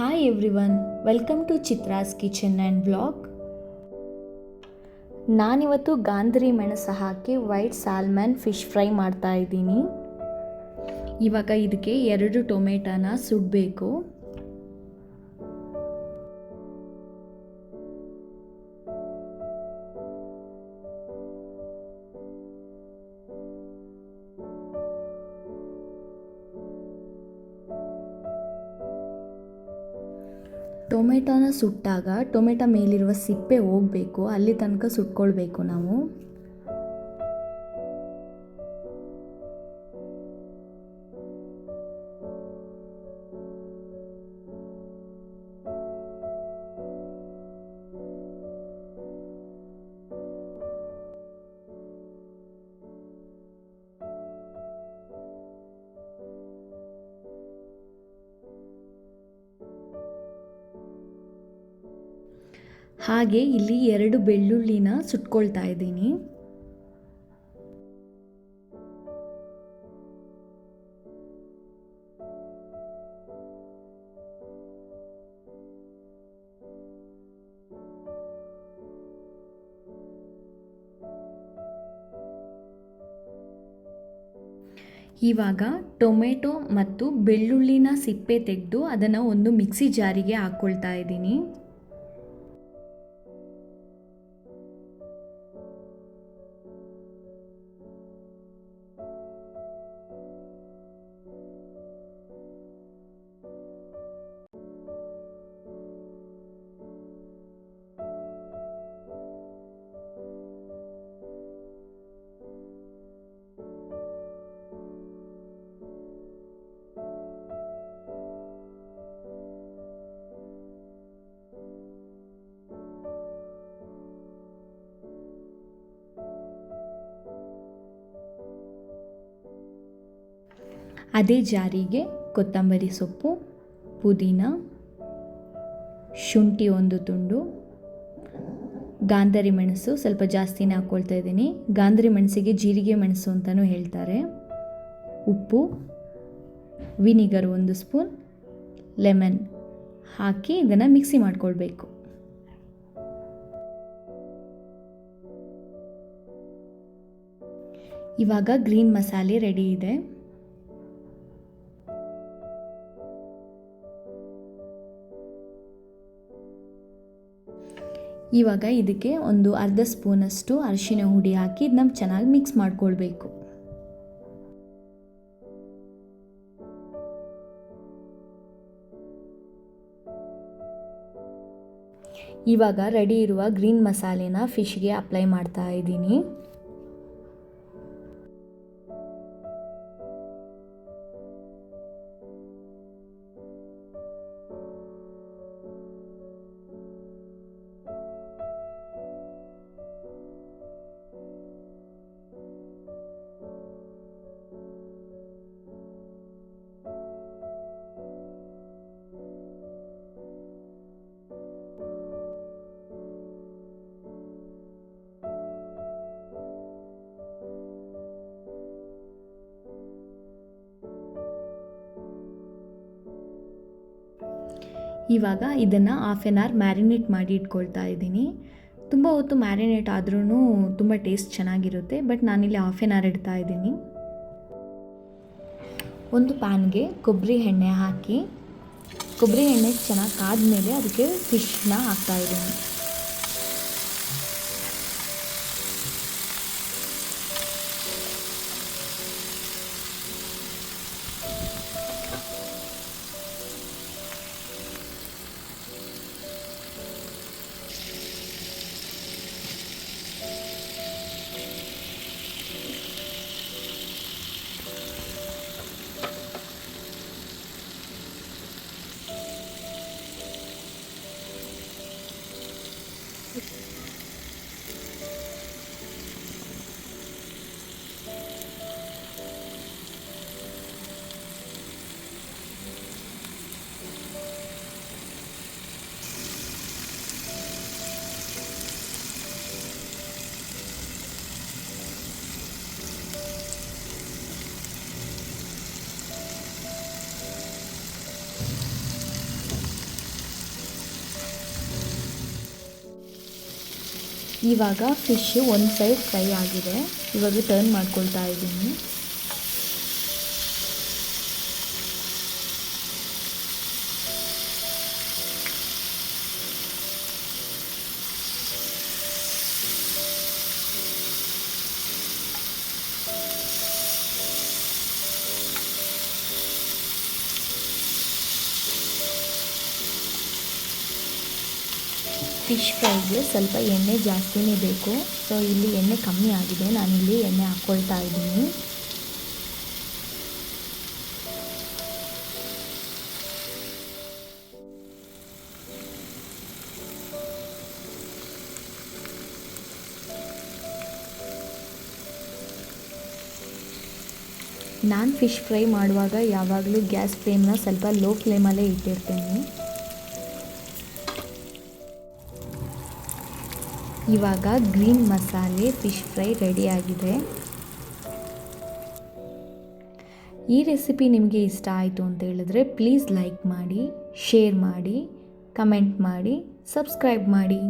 Hi everyone, welcome to Chitra's kitchen and blog. ನಾನಿವತ್ತು ಗಾಂಧರಿ ಮೆಣಸು ಹಾಕಿ ವೈಟ್ ಸಾಲ್ಮನ್ ಫಿಶ್ ಫ್ರೈ ಮಾಡ್ತಾ ಇದ್ದೀನಿ. ಇವಾಗ ಇದಕ್ಕೆ 2 ಟೊಮೆಟೊನ ಸುಡಬೇಕು. ಟೊಮೆಟೊನ ಸುಟ್ಟಾಗ ಟೊಮೆಟೊ ಮೇಲಿರುವ ಸಿಪ್ಪೆ ಹೋಗಬೇಕು, ಅಲ್ಲಿ ತನಕ ಸುಟ್ಕೊಳ್ಬೇಕು ನಾವು. ಹಾಗೆ ಇಲ್ಲಿ 2 ಬೆಳ್ಳುಳ್ಳಿನ ಸುಟ್ಕೊಳ್ತಾ ಇದ್ದೀನಿ. ಇವಾಗ ಟೊಮೆಟೊ ಮತ್ತು ಬೆಳ್ಳುಳ್ಳಿನ ಸಿಪ್ಪೆ ತೆಗೆದು ಅದನ್ನು ಒಂದು ಮಿಕ್ಸಿ ಜಾರಿಗೆ ಹಾಕ್ಕೊಳ್ತಾ ಇದ್ದೀನಿ. ಅದೇ ಜಾರಿಗೆ ಕೊತ್ತಂಬರಿ ಸೊಪ್ಪು, ಪುದೀನ, ಶುಂಠಿ 1 ತುಂಡು, ಗಾಂಧರಿ ಮೆಣಸು ಸ್ವಲ್ಪ ಜಾಸ್ತಿನೇ ಹಾಕ್ಕೊಳ್ತಾ ಇದ್ದೀನಿ. ಗಾಂಧರಿ ಮೆಣಸಿಗೆ ಜೀರಿಗೆ ಮೆಣಸು ಅಂತಲೂ ಹೇಳ್ತಾರೆ. ಉಪ್ಪು, ವಿನಿಗರ್ 1 ಸ್ಪೂನ್, ಲೆಮನ್ ಹಾಕಿ ಇದನ್ನು ಮಿಕ್ಸಿ ಮಾಡ್ಕೊಳ್ಬೇಕು. ಇವಾಗ ಗ್ರೀನ್ ಮಸಾಲೆ ರೆಡಿ ಇದೆ. ಇವಾಗ ಇದಕ್ಕೆ ಒಂದು ಅರ್ಧ ಸ್ಪೂನಷ್ಟು ಅರಿಶಿನ ಹುಡಿ ಹಾಕಿ ಇದನ್ನ ಚೆನ್ನಾಗಿ ಮಿಕ್ಸ್ ಮಾಡ್ಕೊಳ್ಬೇಕು. ಇವಾಗ ರೆಡಿ ಇರುವ ಗ್ರೀನ್ ಮಸಾಲೆನ ಫಿಶ್ಗೆ ಅಪ್ಲೈ ಮಾಡ್ತಾ ಇದ್ದೀನಿ. ಇವಾಗ ಇದನ್ನು ಹಾಫ್ ಆನ್ ಅವರ್ ಮ್ಯಾರಿನೇಟ್ ಮಾಡಿ ಇಟ್ಕೊಳ್ತಾ ಇದ್ದೀನಿ. ತುಂಬ ಹೊತ್ತು ಮ್ಯಾರಿನೇಟ್ ಆದ್ರೂ ತುಂಬ ಟೇಸ್ಟ್ ಚೆನ್ನಾಗಿರುತ್ತೆ, ಬಟ್ ನಾನಿಲ್ಲಿ ಹಾಫ್ ಆನ್ ಅವರ್ ಇಡ್ತಾ ಇದ್ದೀನಿ. ಒಂದು ಪ್ಯಾನ್ಗೆ ಕೊಬ್ಬರಿ ಎಣ್ಣೆ ಹಾಕಿ, ಕೊಬ್ಬರಿ ಎಣ್ಣೆ ಚೆನ್ನಾಗಿ ಕಾದ್ಮೇಲೆ ಅದಕ್ಕೆ ಫಿಶ್ನ ಹಾಕ್ತಾ ಇದ್ದೀನಿ. ಇವಾಗ ಫಿಶ್ ಒಂದು ಸೈಡ್ ಫ್ರೈ ಆಗಿದೆ. ಇವಾಗ ಟರ್ನ್ ಮಾಡ್ಕೊಳ್ತಾ ಇದ್ದೀನಿ. ಫಿಶ್ ಫ್ರೈಗೆ ಸ್ವಲ್ಪ ಎಣ್ಣೆ ಜಾಸ್ತಿನೇ ಬೇಕು. ಸೊ ಇಲ್ಲಿ ಎಣ್ಣೆ ಕಮ್ಮಿ ಆಗಿದೆ, ನಾನಿಲ್ಲಿ ಎಣ್ಣೆ ಹಾಕ್ಕೊಳ್ತಾ ಇದ್ದೀನಿ. ನಾನು ಫಿಶ್ ಫ್ರೈ ಮಾಡುವಾಗ ಯಾವಾಗಲೂ ಗ್ಯಾಸ್ ಫ್ಲೇಮ್ನ ಸ್ವಲ್ಪ ಲೋ ಫ್ಲೇಮಲ್ಲೇ ಇಟ್ಟಿರ್ತೀನಿ. ಇವಾಗ ಗ್ರೀನ್ ಮಸಾಲೆ ಫಿಶ್ ಫ್ರೈ ರೆಡಿಯಾಗಿದೆ. ಈ ರೆಸಿಪಿ ನಿಮಗೆ ಇಷ್ಟ ಆಯಿತು ಅಂತ ಹೇಳಿದ್ರೆ ಪ್ಲೀಸ್ ಲೈಕ್ ಮಾಡಿ, ಶೇರ್ ಮಾಡಿ, ಕಮೆಂಟ್ ಮಾಡಿ, ಸಬ್ಸ್ಕ್ರೈಬ್ ಮಾಡಿ.